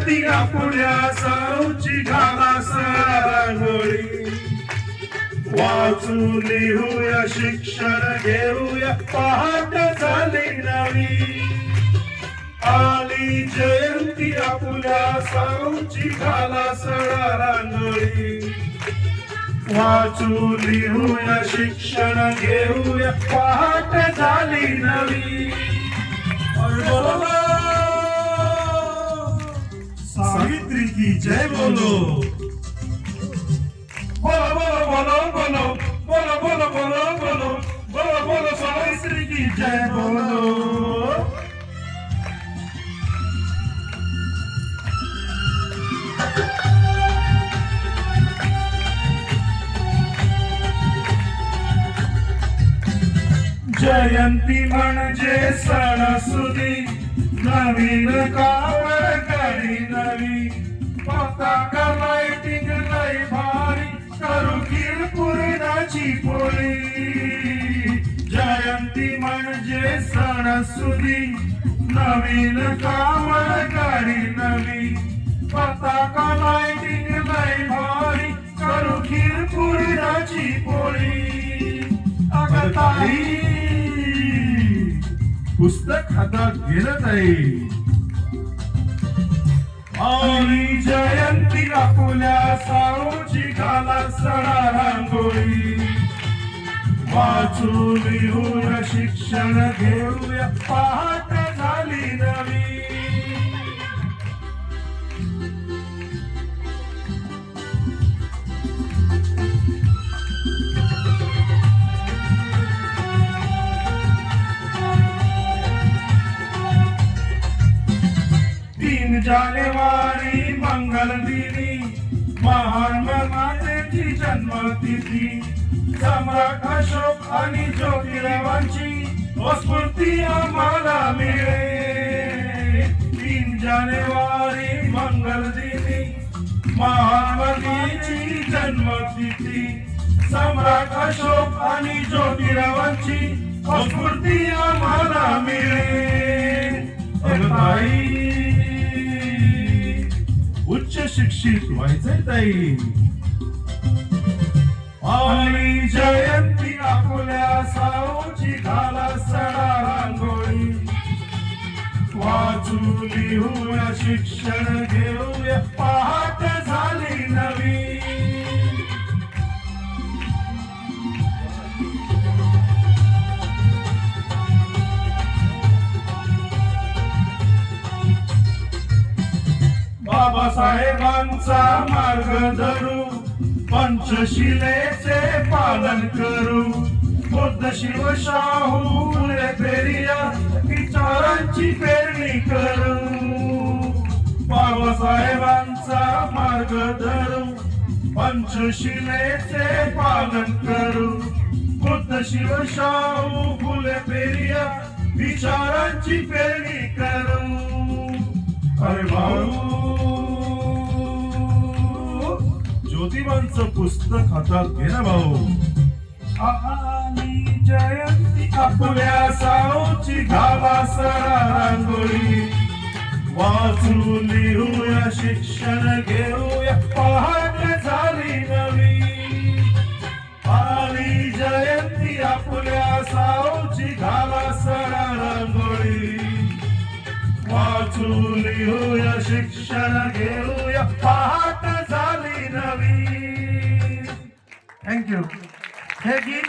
जयंती आपुल्या साऊची घाला रांगोळी वाचून लिहूया शिक्षण घेऊया पहाट झाली नवी आली जयंती आपुल्या साऊची घाला रांगोळी वाचून लिहूया शिक्षण घेऊया पहाट झाली नवी सावित्री की जय बोलो बोलो बोलो बोलो बोलो बोलो बोलो बोलो बोलो बोलो सावित्री की जय बोलो जयंती म्हणजे सणसुदी नवीन कावडकरी नवी पताका लाइटिंग लय भारी करू खीर पुरणाची पोळी जयंती म्हणजे सणसुदी नवीन कावडकरी नवी पताका लाइटिंग लय भारी करू खीर पुरणाची पोळी अगं ताई पुस्तक हातात घेणं नाही आणि जयंती आपुल्या साऊची घाला रांगोळी वाचून लिहूया शिक्षण घेऊया पहाट झाली नवी जानेवारी मंगल दिनी महान मातेची जन्मतिथी सम्राट अशोक आणि ज्योतिरावांची स्फूर्ती आम्हाला मिळे 3 जानेवारी मंगल दिनी महान मातेची जन्मतिथी सम्राट अशोक आणि ज्योतिरावांची स्फूर्ती आम्हाला मिळे उच्च शिक्षित व्हायचंय ताई आणि जयंती आपुल्या साऊची घाला रांगोळी वाचून लिहूया शिक्षण घेऊया पहाट झाली नवी बाबासाहेबांचा मार्ग धरू पंचशिलेचे पालन करू बुद्ध शिव शाहू फुले पेरिया विचारांची पेरणी करू बाबासाहेबांचा मार्ग धरू पंचशिलेचे पालन करू बुद्ध शिव शाहू फुले पेरिया विचारांची पेरणी करू अरे भाऊ ज्योतिबांचं पुस्तक हातात घे ना भाऊ आणि जयंती आपुल्या साऊची घाला रांगोळी वाचून लिहूया शिक्षण घेऊया पहाट झाली नवी आली जयंती आपुल्या साऊची घाला रांगोळी वाचून लिहूया शिक्षण घेऊया पहाट झाली नवी थँक्यू हे गीत